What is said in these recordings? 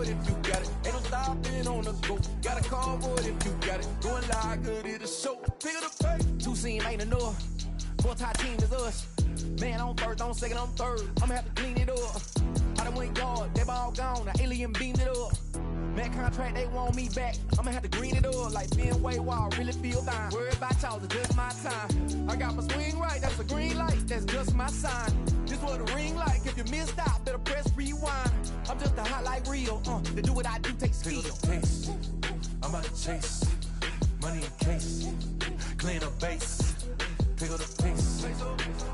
it if you got it. Ain't no stopping on the go. Got a call for it if you got it. Going live, good at the show. Pick up the pay. Two-seam ain't enough. Four-tie team is us. Man, I'm first, I'm second, I'm third. I'ma have to clean it up. I done went yard, they ball gone. The alien beamed it up. Man, contract, they want me back. I'ma have to green it up like Fenway Wall. Really feel fine. Worry about y'all, it's just my time. I got my swing right, that's a green light. That's just my sign. This what a ring like. If you missed out, better press rewind. I'm just a hot like real. To do what I do takes skill. Taste. I'm about to chase. Money in case. Clean up base. Pick up the pace.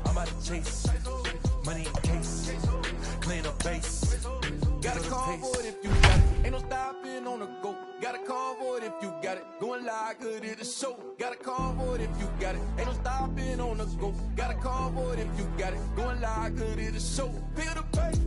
I'm about to chase. Money in case. Clean up base. Got a call for it if you got it. Ain't no stopping on the go. Got a call for it if you got it. Going live, good at the show. Got a call for it if you got it. Ain't no stopping on the go. Got a call for it if you got it. Going live, good at the show. Pick up the pace.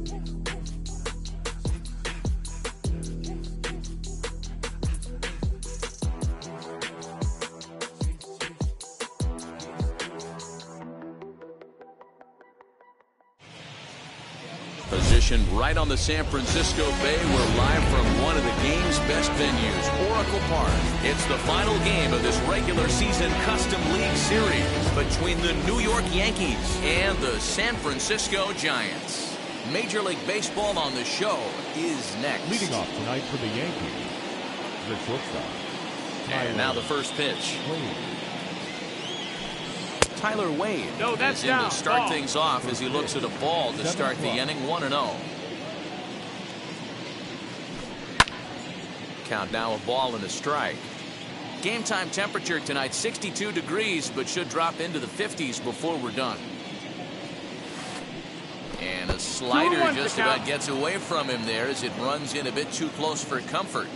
Positioned right on the San Francisco Bay, we're live from one of the game's best venues, Oracle Park. It's the final game of this regular season Custom League Series between the New York Yankees and the San Francisco Giants. Major League Baseball on the show is next. Leading off tonight for the Yankees, the shortstop. And now the first pitch. Tyler Wade is in to start things off as he looks at a ball to start the inning. 1-0. Count now a ball and a strike. Game time temperature tonight 62 degrees, but should drop into the 50s before we're done. And a slider just about gets away from him there as it runs in a bit too close for comfort.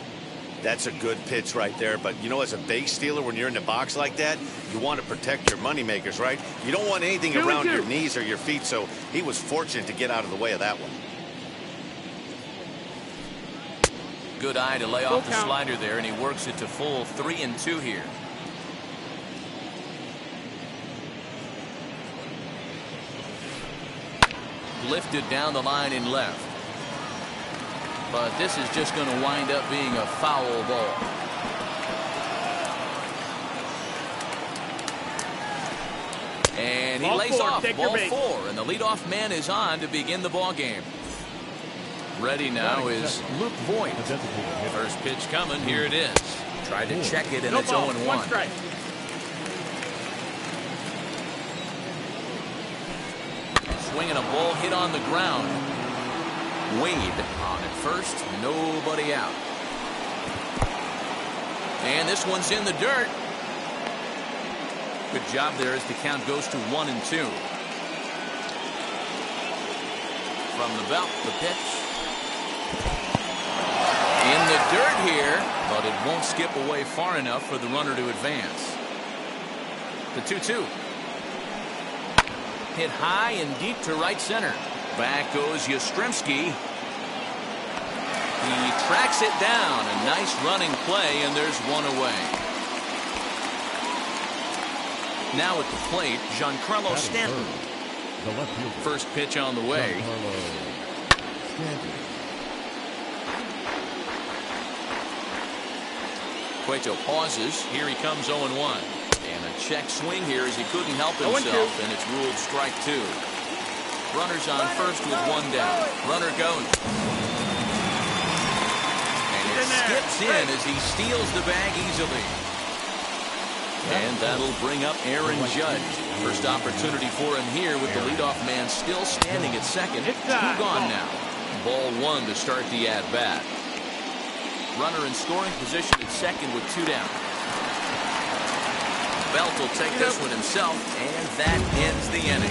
That's a good pitch right there. But, you know, as a base stealer, when you're in the box like that, you want to protect your moneymakers, right? You don't want anything around your knees or your feet, so he was fortunate to get out of the way of that one. Good eye to lay off the slider there, and he works it to full 3-2 here. Lifted down the line in left. But this is just going to wind up being a foul ball. And he lays off ball 4, and the leadoff man is on to begin the ball game. Ready now is Luke Voigt. First pitch coming. Here it is. Tried to check it, and it's 0-1. Swinging a ball hit on the ground. Wade on at first, nobody out. And this one's in the dirt. Good job there as the count goes to 1-2. From the belt, the pitch. In the dirt here, but it won't skip away far enough for the runner to advance. The 2-2. Hit high and deep to right center. Back goes Yastrzemski. He tracks it down. A nice running play, and there's one away. Now at the plate, Giancarlo Stanton. First pitch on the way. Cueto pauses. Here he comes 0-1. And a check swing here as he couldn't help himself, and it's ruled strike 2. Runners on first with one down. Runner goes. And it skips in as he steals the bag easily. And that'll bring up Aaron Judge. First opportunity for him here with the leadoff man still standing at second. 2 gone now. Ball 1 to start the at-bat. Runner in scoring position at second with 2 down. Belt will take this one himself, and that ends the inning.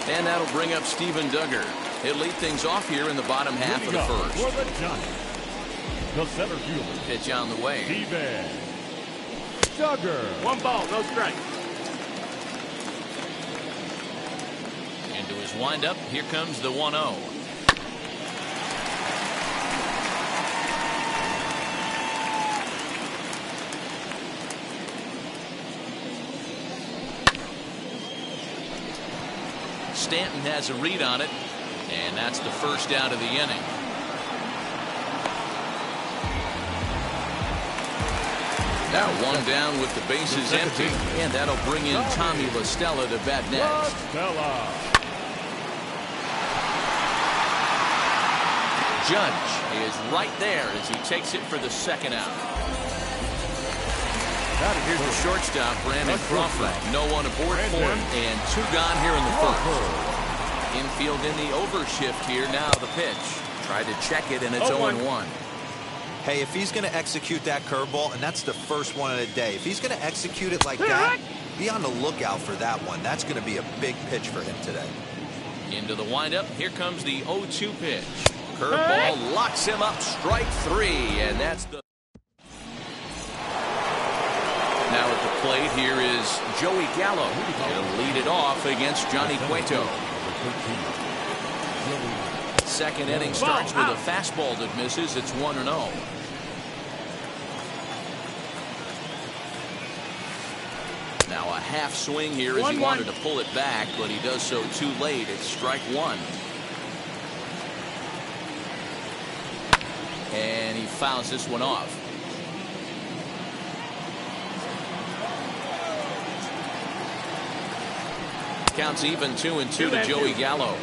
And that'll bring up Steven Duggar. He'll lead things off here in the bottom half of the first. For the Giants, the center fielder. Pitch on the way. Steven Duggar. 1 ball, no strike. Into his windup, here comes the 1-0. Stanton has a read on it, and that's the first out of the inning. Now one down with the bases empty, and that'll bring in Tommy La Stella to bat next. Judge is right there as he takes it for the second out. Here's the shortstop, Brandon Crawford. No one aboard for him, and 2 gone here in the first. Infield in the overshift here. Now the pitch. Tried to check it, and it's 0-1. Hey, if he's going to execute that curveball, and that's the first one of the day, if he's going to execute it like that, be on the lookout for that one. That's going to be a big pitch for him today. Into the windup. Here comes the 0-2 pitch. Curveball locks him up. Strike 3, and that's the... Now at the plate, here is Joey Gallo. He'll lead it off against Johnny Cueto. Second inning starts with a fastball that misses. It's 1-0. Now a half swing here as he wanted to pull it back, but he does so too late. It's strike 1. And he fouls this one off. Counts even 2-2 to Joey Gallo.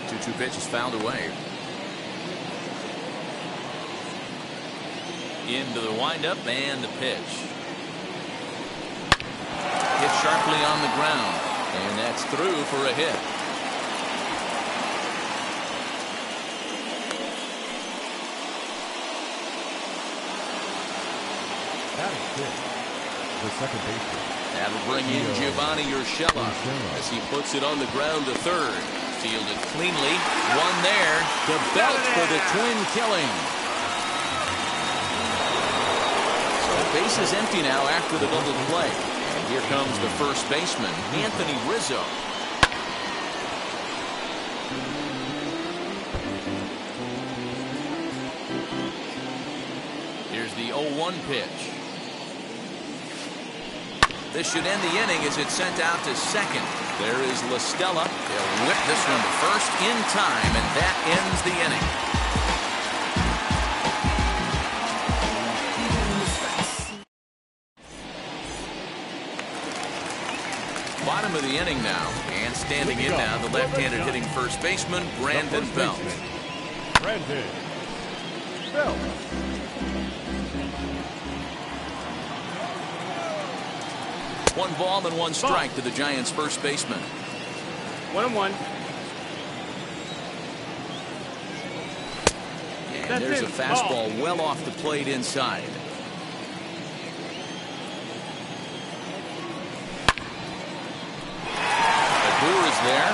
2-2 pitch is fouled away. Into the windup and the pitch. Hit sharply on the ground, and that's through for a hit. The second baseman. That'll bring in Giovanni Urshela as he puts it on the ground to third. Fielded cleanly. One there. The belt for the twin killing. So base is empty now after the double play. And here comes the first baseman, Anthony Rizzo. Here's the 0-1 pitch. This should end the inning as it's sent out to second. There is La Stella. He'll whip this one to first in time, and that ends the inning. Bottom of the inning now, and standing in now, the left-handed hitting first baseman, Brandon Belt. Brandon Belt. One ball and one strike to the Giants' first baseman. 1-1. And there's a fastball well off the plate inside. Adur is there.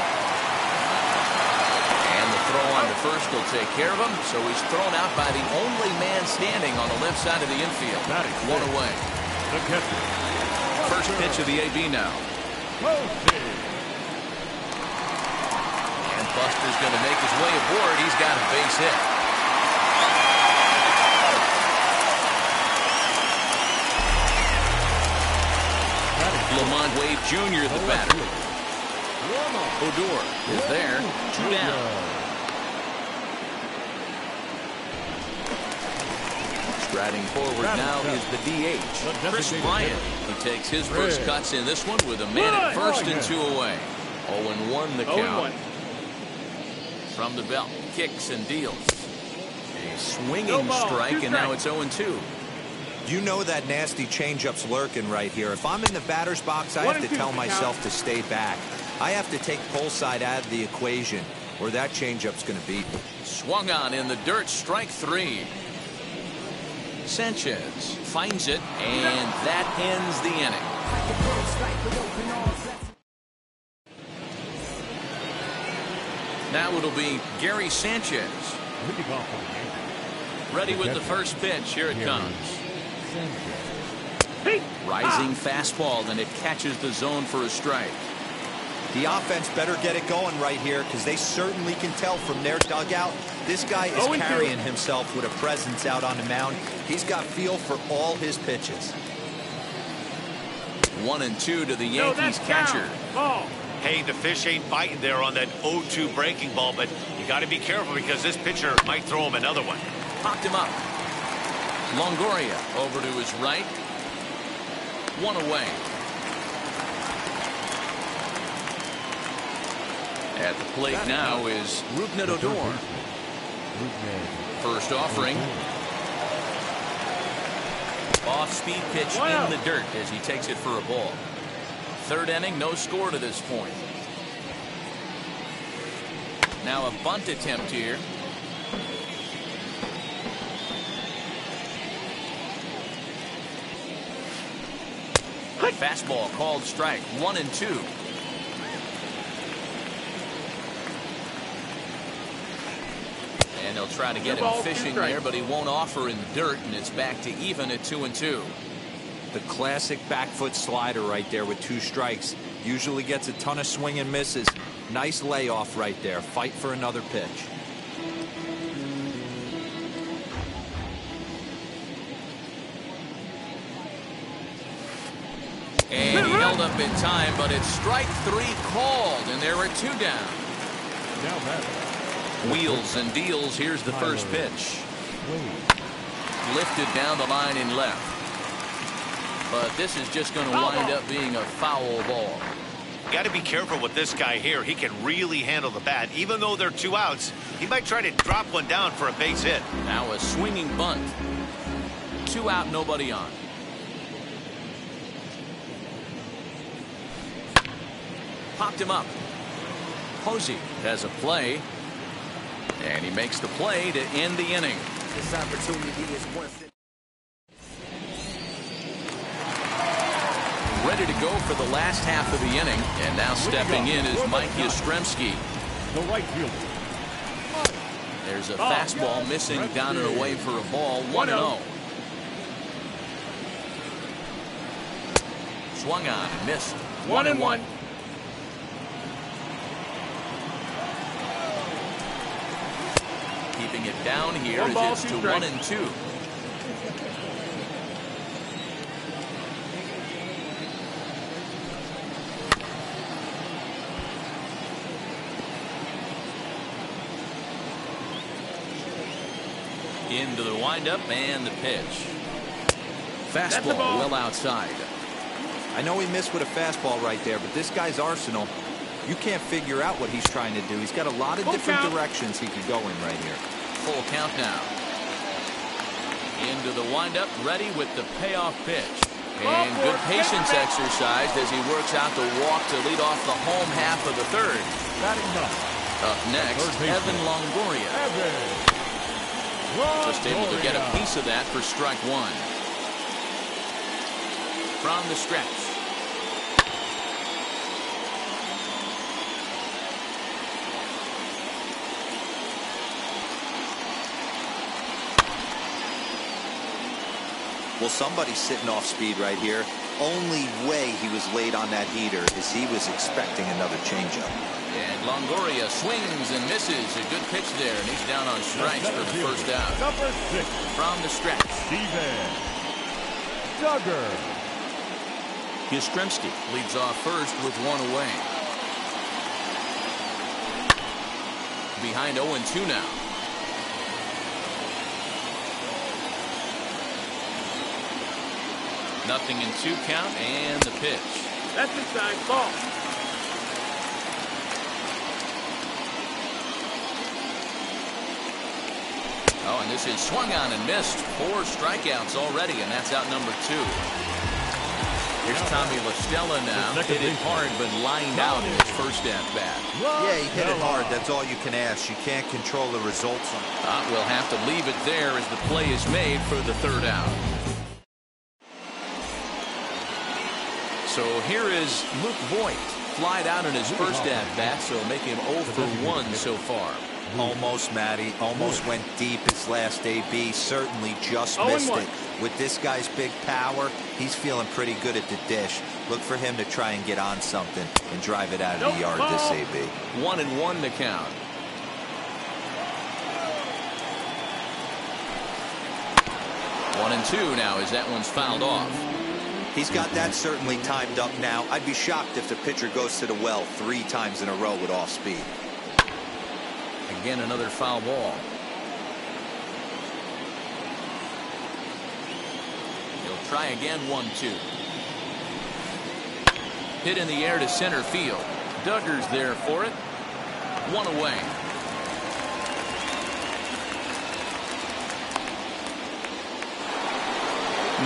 And the throw on to first will take care of him. So he's thrown out by the only man standing on the left side of the infield. One away. The catcher. First pitch of the AB now. And Buster's going to make his way aboard. He's got a base hit. Lamont Wade Jr. the batter. Odor is there. 2 down. Striding forward now is the DH, Chris Bryant. He takes his first cuts in this one with a man at first and 2 away. 0-1 the count. From the belt, kicks and deals. A swinging strike, and now it's 0-2. You know that nasty changeup's lurking right here. If I'm in the batter's box, I have to tell myself to stay back. I have to take pull side out of the equation, or that changeup's going to beat me. Swung on in the dirt, strike 3. Sanchez finds it, and that ends the inning. Now it'll be Gary Sanchez. Ready with the first pitch. Here it comes. Rising fastball, and it catches the zone for a strike. The offense better get it going right here because they certainly can tell from their dugout. This guy is carrying himself with a presence out on the mound. He's got feel for all his pitches. 1-2 to the Yankees catcher. Hey, the fish ain't biting there on that 0-2 breaking ball, but you got to be careful because this pitcher might throw him another one. Popped him up. Longoria over to his right. 1 away. At the plate now is Rougned. First offering. Off-speed pitch in the dirt as he takes it for a ball. Third inning, no score to this point. Now a bunt attempt here. Fastball called strike. 1-2. And they'll try to get him fishing there, but he won't offer in the dirt, and it's back to even at 2-2. The classic back foot slider right there with 2 strikes. Usually gets a ton of swing and misses. Nice layoff right there. Fight for another pitch. And he held up in time, but it's strike 3 called, and there are 2 down. Now batter. Wheels and deals. Here's the first pitch. Lifted down the line in left. But this is just going to wind up being a foul ball. Got to be careful with this guy here. He can really handle the bat. Even though they're 2 outs, he might try to drop one down for a base hit. Now a swinging bunt. 2 out, nobody on. Popped him up. Posey has a play. And he makes the play to end the inning. This opportunity is once. Ready to go for the last half of the inning. And now stepping in is Mike Yastrzemski. The right fielder. There's a fastball missing down and away for a ball. 1-0. Swung on and missed. 1-1. Keeping it down here as it's to 1-2. Into the windup and the pitch. Fastball well outside. I know he missed with a fastball right there, but this guy's arsenal, you can't figure out what he's trying to do. He's got a lot of different directions he could go in right here. Full count now. Into the windup, ready with the payoff pitch. And good patience exercised as he works out the walk to lead off the home half of the third. Up next, Evan Longoria. Just able to get a piece of that for strike 1. From the stretch. Well, somebody's sitting off speed right here. Only way he was late on that heater is he was expecting another changeup. And Longoria swings and misses. A good pitch there, and he's down on strikes for the first out. Number 6. From the stretch. Steven Duggar. Yastrzemski leads off first with 1 away. Behind 0-2 now. Nothing in 2 count, and the pitch. That's inside ball. Oh, and this is swung on and missed. 4 strikeouts already, and that's out number 2. Here's Tommy La Stella now. Hit it hard, but lined out in his first at-bat. Yeah, he hit it hard. That's all you can ask. You can't control the results. We'll have to leave it there as the play is made for the 3rd out. So here is Luke Voigt, flied out in his first at-bat, so make him 0 for 1 so far. Almost, Matty. Almost went deep his last AB. Certainly just missed it. With this guy's big power, he's feeling pretty good at the dish. Look for him to try and get on something and drive it out of the yard this AB. 1-1 to count. One and two now as that one's fouled off. He's got that certainly timed up now. I'd be shocked if the pitcher goes to the well 3 times in a row with off speed. Again, another foul ball. He'll try again, 1-2. Hit in the air to center field. Duggar's there for it. 1 away.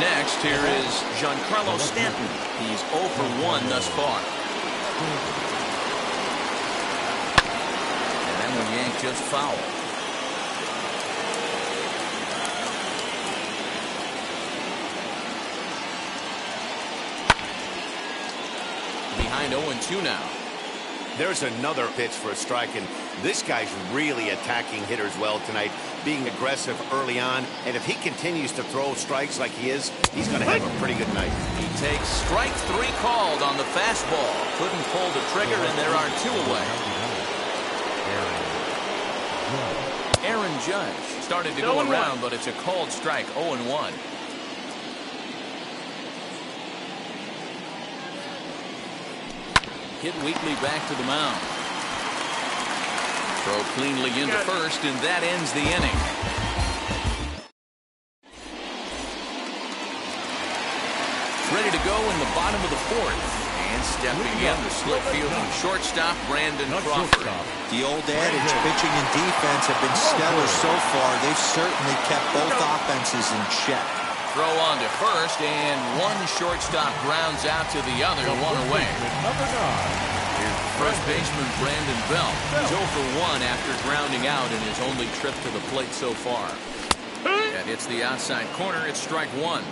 Next, here is Giancarlo Stanton. He's 0 for 1 thus far. And that one yanked just foul. Behind 0-2 now. There's another pitch for a strike, and this guy's really attacking hitters well tonight, being aggressive early on, and if he continues to throw strikes like he is, he's going to have a pretty good night. He takes strike 3 called on the fastball. Couldn't pull the trigger, and there are 2 away. Aaron Judge started to go around, but it's a called strike, 0-1. Hit weakly back to the mound. Throw cleanly into first, and that ends the inning. Ready to go in the bottom of the 4th. And stepping in the split fielding shortstop, Brandon Crawford. The old adage, pitching and defense have been stellar so far. They've certainly kept both offenses in check. Throw on to first, and one shortstop grounds out to the other, 1 away. First baseman Brandon Belt. He's 0 for 1 after grounding out in his only trip to the plate so far. That hits the outside corner. It's strike 1.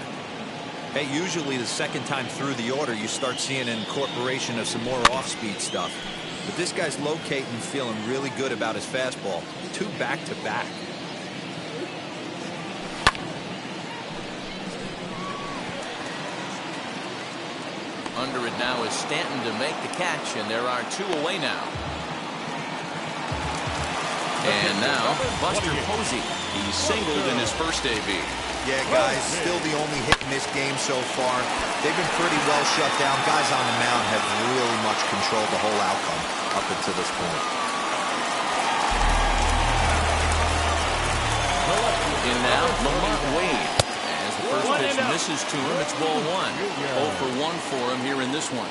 Hey, usually the second time through the order, you start seeing an incorporation of some more off-speed stuff. But this guy's locating and feeling really good about his fastball. 2 back-to-back. Under it now is Stanton to make the catch, and there are 2 away now. And now, Buster Posey. He's singled in his first AB. Yeah, guys, still the only hit in this game so far. They've been pretty well shut down. Guys on the mound have really much controlled the whole outcome up until this point. In now, Lamont Wade. As the first pitch misses to him, it's ball 1. 0 for 1 for him here in this one.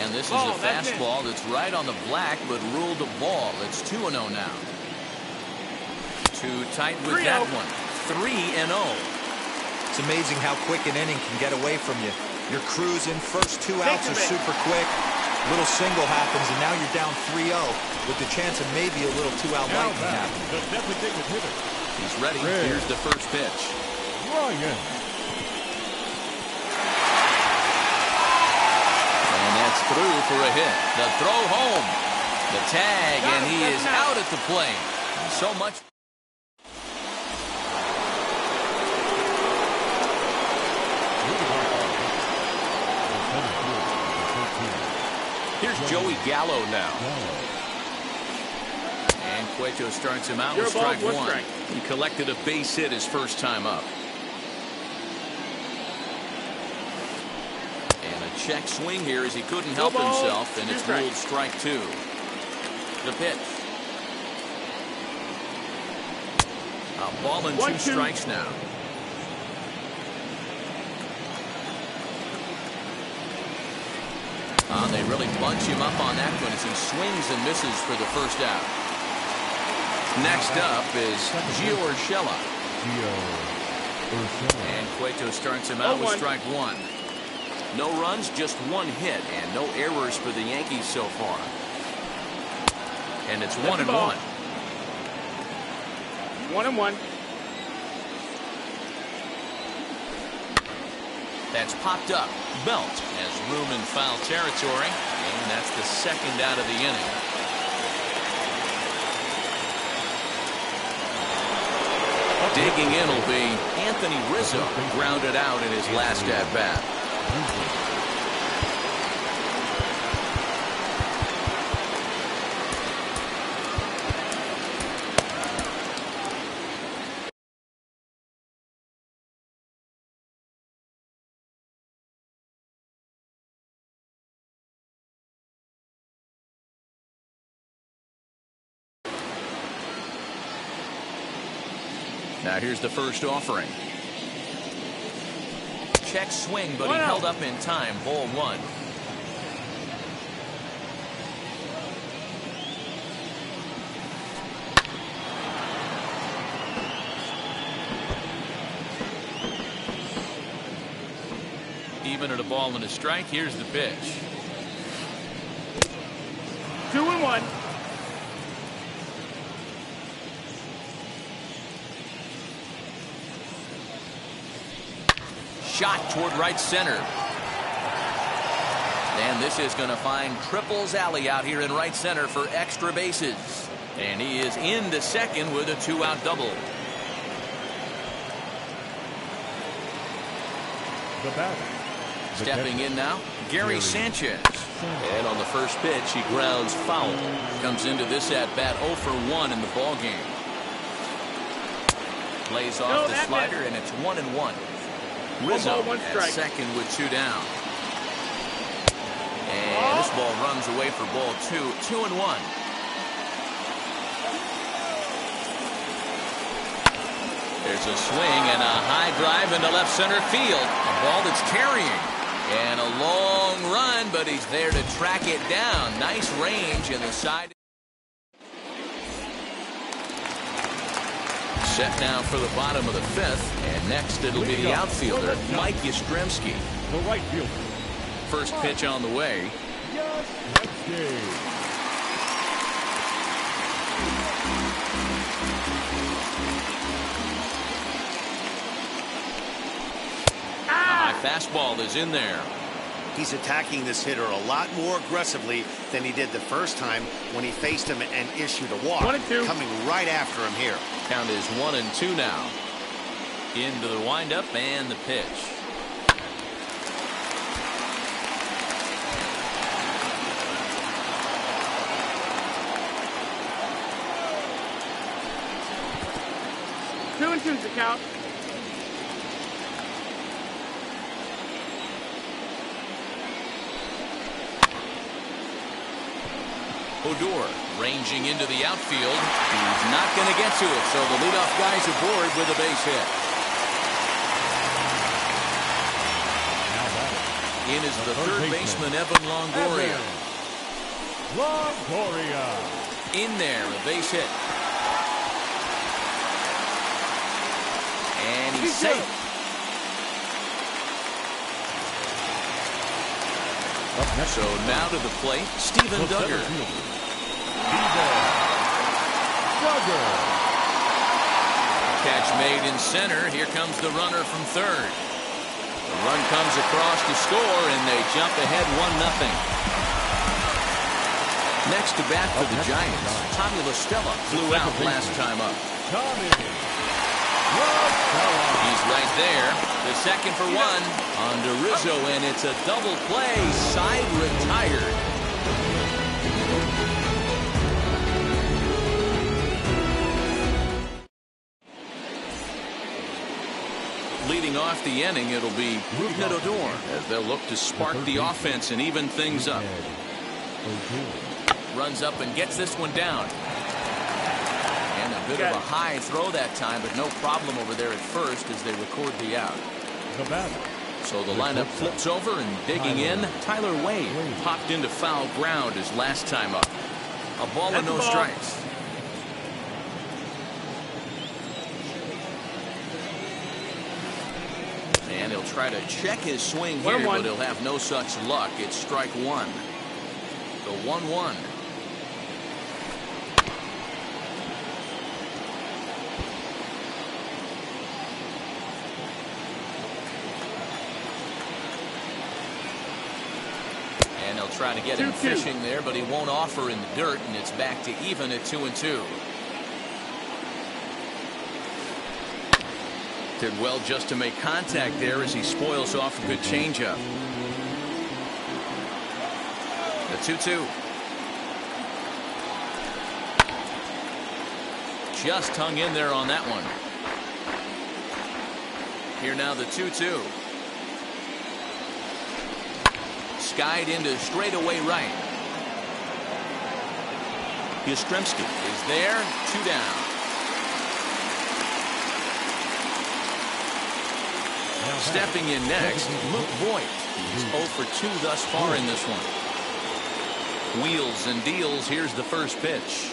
And this is a fastball that's right on the black, but ruled a ball. It's 2-0 now. Too tight with that one. 3-0. It's amazing how quick an inning can get away from you. You're cruising. First 2 outs are super quick. Little single happens, and now you're down 3-0 with the chance of maybe a little 2-out lightning happening. He's ready. Here's the first pitch. And that's through for a hit. The throw home. The tag, and he is out at the plate. So much. Here's Joey Gallo now. And Cueto starts him out with strike 1. He collected a base hit his first time up. And a check swing here as he couldn't help himself, and it's ruled strike 2. The pitch. A ball and 2 strikes now. They really bunch him up on that one as he swings and misses for the first out. Next up is Gio Urshela. And Cueto starts him out with strike 1. No runs, just 1 hit, and no errors for the Yankees so far. And it's 1-1. 1-1. That's popped up. Belt has room in foul territory. And And that's the second out of the inning. Digging in will be Anthony Rizzo, grounded out in his last at bat. Now here's the first offering. Check swing, but he held up in time. Ball one. Even at a ball and a strike, here's the pitch. 2-1. Shot toward right center. And this is going to find Triples Alley out here in right center for extra bases. And he is into second with a 2-out double. The batter. Stepping in now, Gary Sanchez. And on the first pitch, he grounds foul. Comes into this at-bat 0 for 1 in the ballgame. Plays off the slider, and it's 1-1. Rizzo at second with 2 down. And this ball runs away for ball 2. 2-1. There's a swing and a high drive into left center field. A ball that's carrying. And a long run, but he's there to track it down. Nice range in the side. Set now for the bottom of the 5th, and next it'll be the outfielder, Mike Yastrzemski. The right fielder. First pitch on the way. High fastball is in there. He's attacking this hitter a lot more aggressively than he did the first time when he faced him and issued a walk. 1-2. Coming right after him here. Count is 1-2 now. Into the windup and the pitch. Two and two's the count. Odor ranging into the outfield. He's not going to get to it, so the leadoff guy's aboard with a base hit. In is the third baseman, Evan Longoria. In there, a base hit. And he's safe. So now to the plate, Steven Duggar. Catch made in center. Here comes the runner from third. The run comes across to score, and they jump ahead 1-0. Next to bat for the Giants, Tommy La Stella flew out last time up. He's right there. The second for 1 on to Rizzo, and it's a double play. Side retired. Leading off the inning, it'll be Odor as they'll look to spark the offense and even things up. Runs up and gets this one down. And a bit of a high throw that time, but no problem over there at first as they record the out. So the lineup flips over, and digging in, Tyler Wade popped into foul ground his last time up. A ball and no strikes. And he'll try to check his swing here, but he'll have no such luck. It's strike 1. The 1-1. They'll try to get him fishing there, but he won't offer in the dirt, and it's back to even at 2-2. Did well just to make contact there as he spoils off a good changeup. The 2-2. Just hung in there on that one. Here now the 2-2. Skied into straightaway right. Yastrzemski is there. 2 down. Stepping in next, Luke Voigt. He's 0 for 2 thus far in this one. Wheels and deals. Here's the first pitch.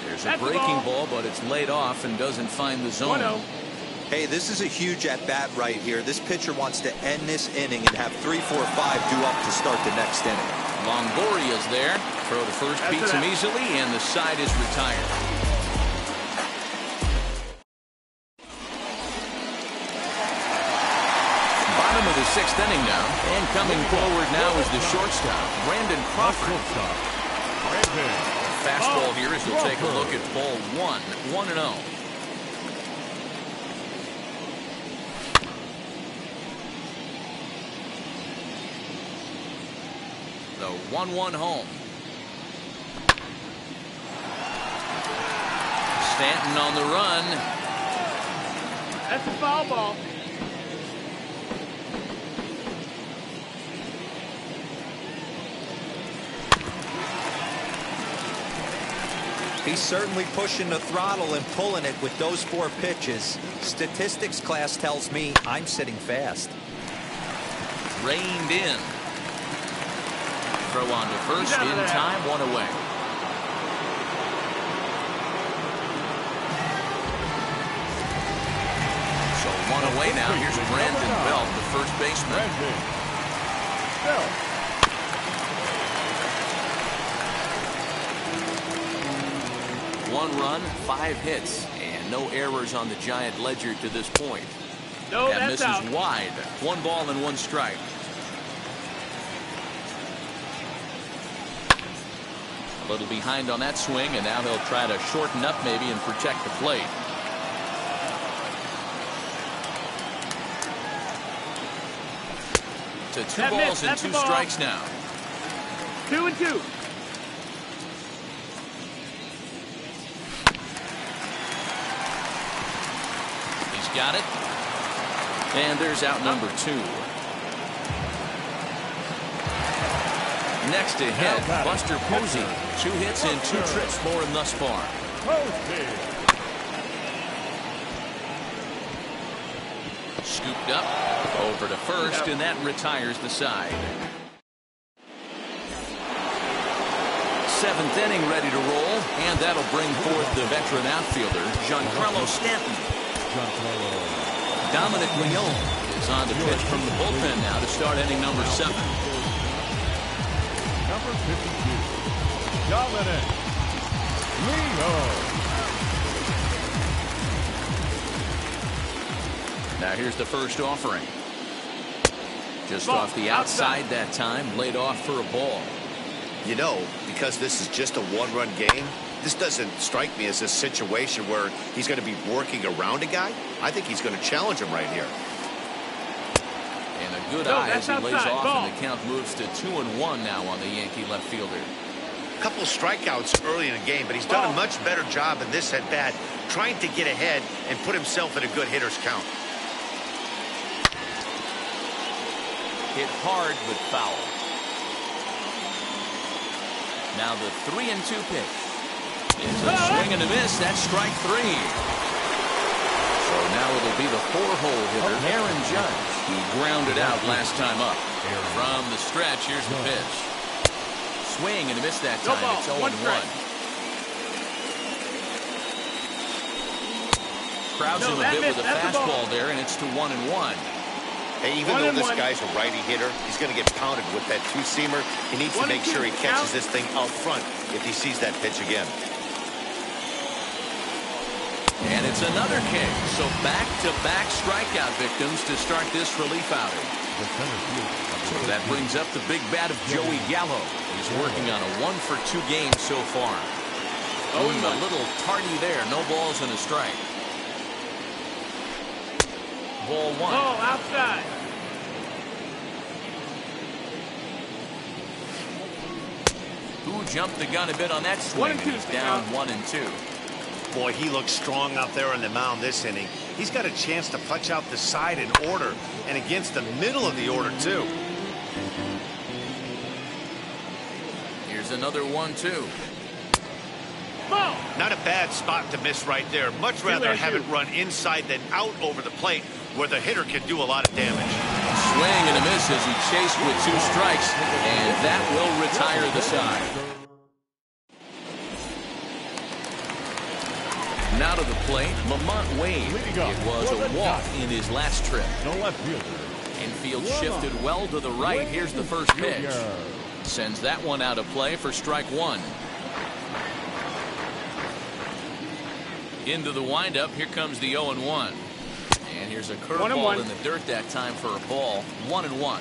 There's a breaking ball, but it's laid off and doesn't find the zone. 1-0. Hey, this is a huge at-bat right here. This pitcher wants to end this inning and have 3, 4, 5 due up to start the next inning. Longoria's there. Throw to first beats him easily, and the side is retired. Bottom of the 6th inning now, and coming forward now is the shortstop, Brandon Crawford. Fastball here as we'll take a look at ball 1, 1-0. The 1-1 home. Stanton on the run. That's a foul ball. He's certainly pushing the throttle and pulling it with those 4 pitches. Statistics class tells me I'm sitting fast. Reined in. Throw on to first in time, 1 away. So 1 away now. Here's Brandon Belt, the first baseman. Belt. 1 run, 5 hits, and no errors on the Giant ledger to this point. No, that that's misses out. wide. 1 ball and 1 strike. A little behind on that swing, and now he'll try to shorten up maybe and protect the plate. To 2 balls and 2 strikes now. 2-2. He's got it. And there's out number 2. Next to hit, Buster Posey. 2 hits and 2 trips for him thus far. Scooped up, over to first, and that retires the side. 7th inning ready to roll, and that'll bring forth the veteran outfielder, Giancarlo Stanton. Dominic Leone is on the pitch from the bullpen now to start inning number 7. Number 52, Dominic Leone. Now here's the first offering. Just off the outside that time, laid off for a ball. You know, because this is just a 1-run game, this doesn't strike me as a situation where he's going to be working around a guy. I think he's going to challenge him right here. And a good eye as he lays off, and the count moves to 2-1 now on the Yankee left fielder. A couple strikeouts early in the game, but he's done a much better job in this at bat, trying to get ahead and put himself in a good hitter's count. Hit hard but foul. Now the 3-2 pitch. It's a swing and a miss. That's strike 3. So now it'll be the 4-hole hitter, Aaron Judge, who grounded out last time up. From the stretch, here's the pitch. Swing and a miss that time. It's 0-1. Crowds him a bit with a fastball there, and it's to 1-1. Hey, even though this guy's a righty hitter, he's going to get pounded with that 2-seamer. He needs to make sure he catches this thing out front if he sees that pitch again. And it's another king. So back-to-back strikeout victims to start this relief outing. the center fielder. So that brings up the big bat of Joey Gallo. He's working on a 1-for-2 game so far. A little tardy there. No balls and a strike. Ball 1. Oh, outside. Who jumped the gun a bit on that swing? 1-2, He's down 1-2. Boy, he looks strong out there on the mound this inning. He's got a chance to punch out the side in order, and against the middle of the order, too. Here's another 1-2. Ball. Not a bad spot to miss right there. Much rather have it run inside than out over the plate, where the hitter can do a lot of damage. Swing and a miss as he chased with 2 strikes, and that will retire the side. Now to the plate, Lamont Wade. It was a walk in his last trip. The left fielder. Infield shifted well to the right. Here's the first pitch. Sends that one out of play for strike 1. Into the windup. Here comes the 0-1. And here's a curveball in the dirt that time for a ball. 1-1.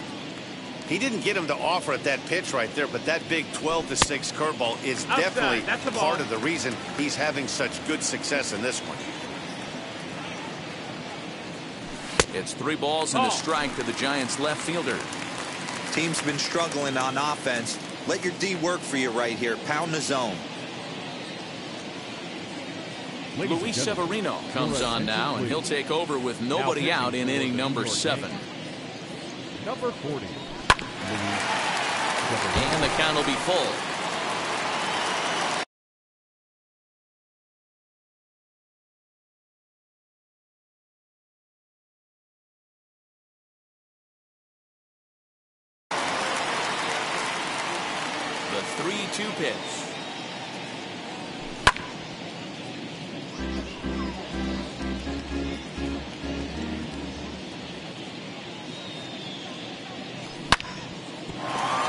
He didn't get him to offer at that pitch right there, but that big 12-6 curveball is definitely part of the reason he's having such good success in this one. It's 3 balls and a strike to the Giants left fielder. Team's been struggling on offense. Let your D work for you right here. Pound the zone. Luis Severino comes on now, and he'll take over with nobody out in inning number 7. Number 40. And the count will be full. The 3-2 pitch.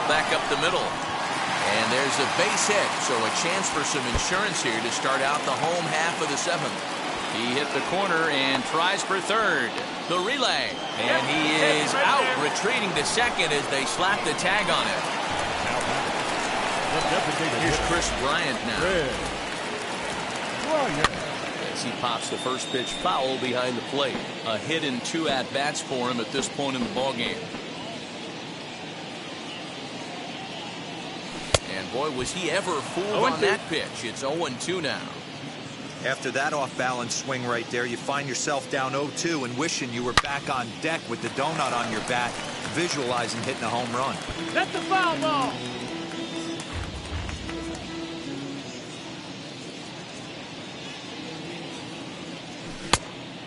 Back up the middle. And there's a base hit, so a chance for some insurance here to start out the home half of the 7th. He hit the corner and tries for third. The relay. And he is out, retreating to second as they slap the tag on it. Here's Chris Bryant now. As he pops the first pitch foul behind the plate. A hit and 2 at-bats for him at this point in the ballgame. And boy, was he ever fooled on that pitch. It's 0-2 now. After that off-balance swing right there, you find yourself down 0-2 and wishing you were back on deck with the donut on your bat, visualizing hitting a home run. That's a foul ball.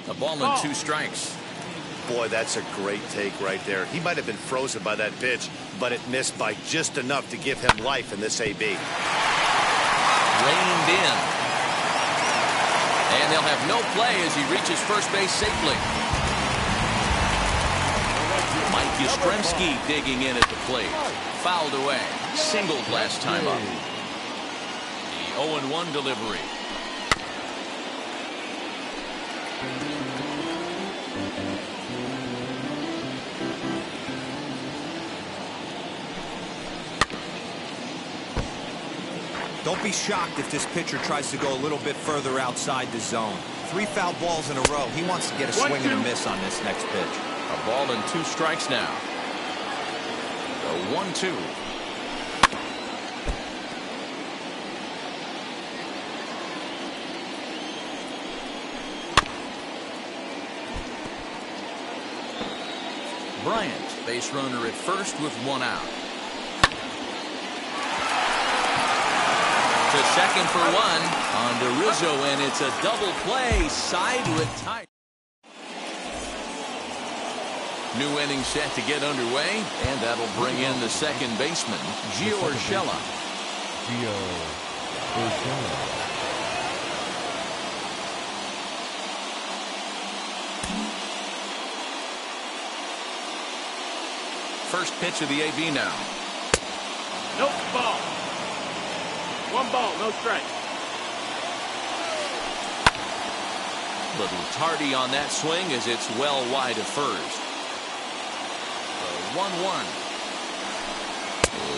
A ball and 2 strikes. Boy, that's a great take right there. He might have been frozen by that pitch, but it missed by just enough to give him life in this AB. Reined in. And they'll have no play as he reaches first base safely. Mike Yastrzemski digging in at the plate. Fouled away. Singled last time up. The 0-1 delivery. Don't be shocked if this pitcher tries to go a little bit further outside the zone. 3 foul balls in a row. He wants to get a swing and a miss on this next pitch. A ball and 2 strikes now. The 1-2. Bryant, base runner at first with 1 out. To second for 1 on to Rizzo, and it's a double play. Side with tight. New inning set to get underway, and that'll bring in the second baseman, Gio Urshela. First pitch of the AB now. Nope, ball. 1 ball, no strike. Little tardy on that swing as it's well wide of first. 1-1.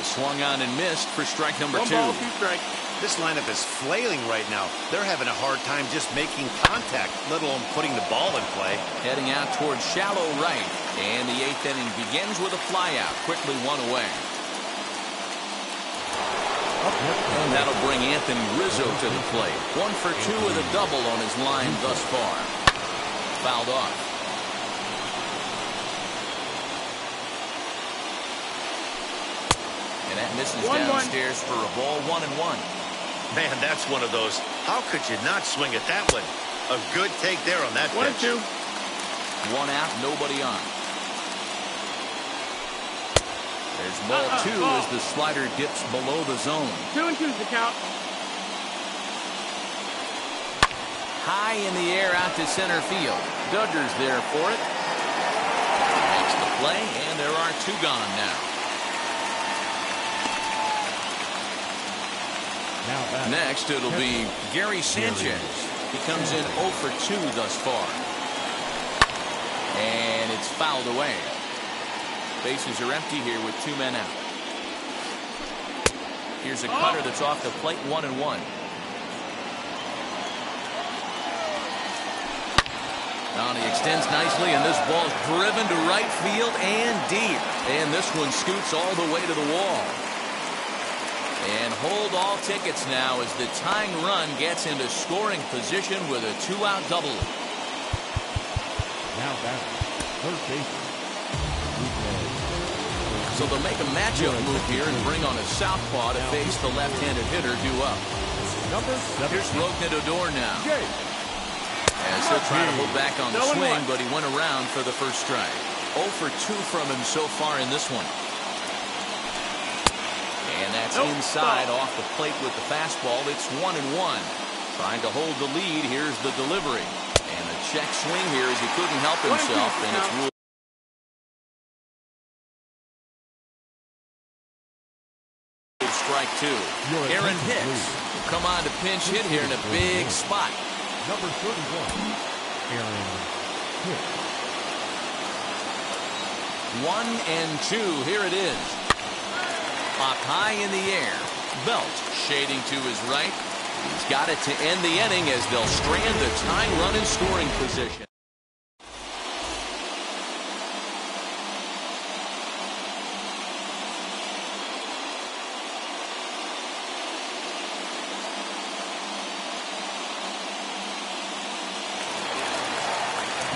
Swung on and missed for strike number 2. 1 ball, 2 strikes. This lineup is flailing right now. They're having a hard time just making contact, let alone putting the ball in play. Heading out towards shallow right. And the 8th inning begins with a flyout. Quickly 1 away. And that'll bring Anthony Rizzo to the plate. 1 for 2 with a double on his line thus far. Fouled off. And that misses downstairs for a ball. 1-1. Man, that's one of those. How could you not swing at that one? A good take there on that pitch. 1-2. 1 out, nobody on. There's ball 2 as the slider dips below the zone. 2-2's the count. High in the air out to center field. Duggar's there for it. Makes the play, and there are 2 gone now. Next, it'll be Gary Sanchez. He comes in 0 for 2 thus far. And it's fouled away. Bases are empty here with 2 men out. Here's a cutter that's off the plate. 1-1. Now he extends nicely, and this ball's driven to right field and deep. And this one scoots all the way to the wall. And hold all tickets now as the tying run gets into scoring position with a 2-out double. Now back, third baseman. So they'll make a matchup move here and bring on a southpaw to face the left-handed hitter due up. Here's Rognadodor now. As he'll try to hold back on the swing, but he went around for the first strike. 0 for 2 from him so far in this one. And that's inside off the plate with the fastball. It's 1-1. Trying to hold the lead. Here's the delivery. And a check swing here as he couldn't help himself. And it's ruled. Strike 2. Aaron Hicks will come on to pinch hit here in a big spot. Number 31, Aaron Hicks. 1-2. Here it is. Up high in the air. Belt shading to his right. He's got it to end the inning as they'll strand the tying run in scoring position.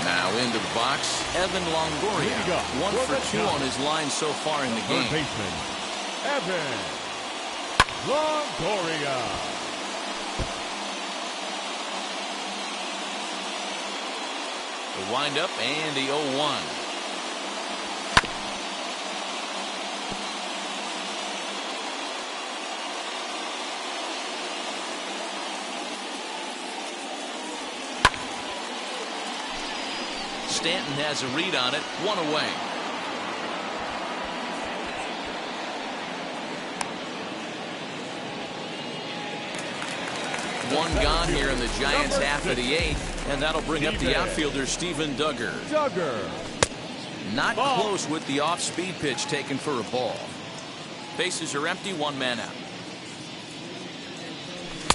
Now into the box, Evan Longoria. 1 for 2 on his line so far in the game. Third baseman, Evan Longoria. The windup and the 0-1. Stanton has a read on it. 1 away. One gone here in the Giants half of the 8th, and that'll bring up the outfielder Steven Duggar. Not close with the off-speed pitch taken for a ball. Bases are empty, 1 man out.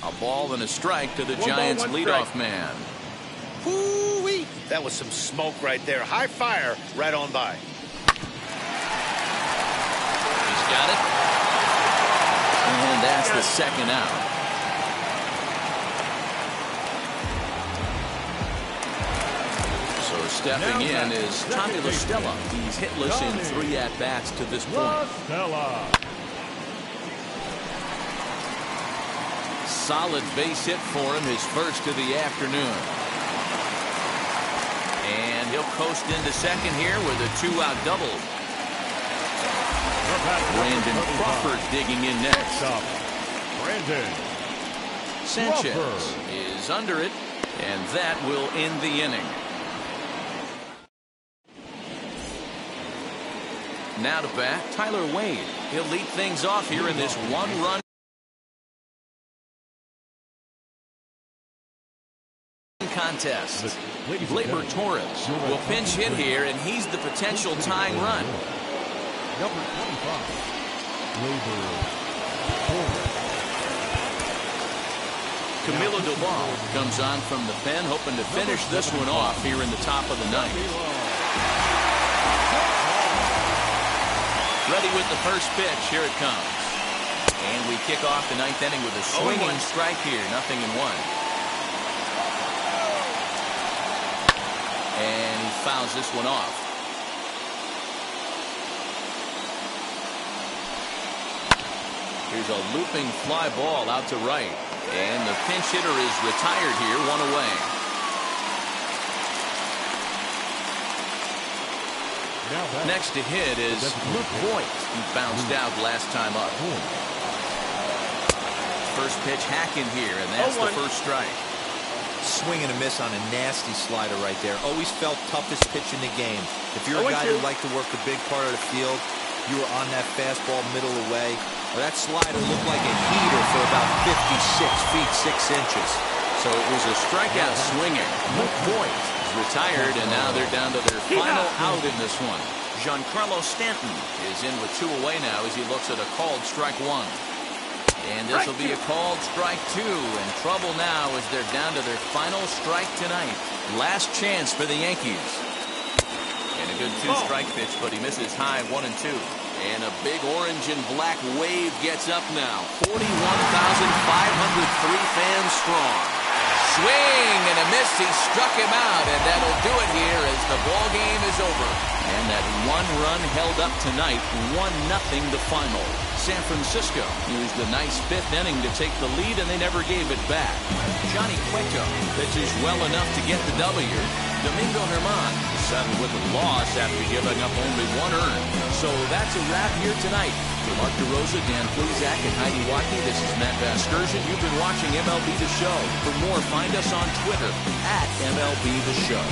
A ball and a strike to the Giants leadoff man. Whoo-wee! That was some smoke right there. High fire right on by. He's got it. And that's the second out. So stepping in is Tommy La Stella. He's hitless in 3 at-bats to this point. Solid base hit for him, his first of the afternoon. And he'll coast into second here with a 2-out double. Brandon Crawford digging in next. Sanchez is under it, and that will end the inning. Now to bat, Tyler Wade. He'll lead things off here in this 1-run contest. Gleyber Torres will pinch hit here, and he's the potential tying run. Number 25, Labor Forward. Camilo Doval comes on from the pen, hoping to finish this one off here in the top of the ninth. Ready with the first pitch. Here it comes. And we kick off the ninth inning with a swinging strike here. 0-1. And he fouls this one off. Here's a looping fly ball out to right. And the pinch hitter is retired here, 1 away. Next to hit is Luke Voigt. He bounced out last time up. First pitch hacking here, and that's the first strike. Swing and a miss on a nasty slider right there. Always felt toughest pitch in the game. If you're a guy that liked to work the big part of the field, you were on that fastball middle away. Well, that slider looked like a heater for about 56 feet 6 inches. So it was a strikeout swinging. Luke Voigt is retired, and now they're down to their final out in this one. Giancarlo Stanton is in with 2 away now as he looks at a called strike 1. And this will be a called strike 2, and trouble now as they're down to their final strike tonight. Last chance for the Yankees. And a good 2-strike pitch, but he misses high 1 and 2. And a big orange and black wave gets up now. 41,503 fans strong. Swing and a miss. He struck him out, and that'll do it here as the ball game is over. And that 1 run held up tonight, 1-0 the final. San Francisco used a nice 5th inning to take the lead, and they never gave it back. Johnny Cueto pitches well enough to get the W. Domingo German settled with a loss after giving up only 1 earned. So that's a wrap here tonight. For Mark DeRosa, Dan Plezak, and Heidi Watkey, this is Matt Vasgersian. You've been watching MLB The Show. For more, find us on Twitter @MLB The Show.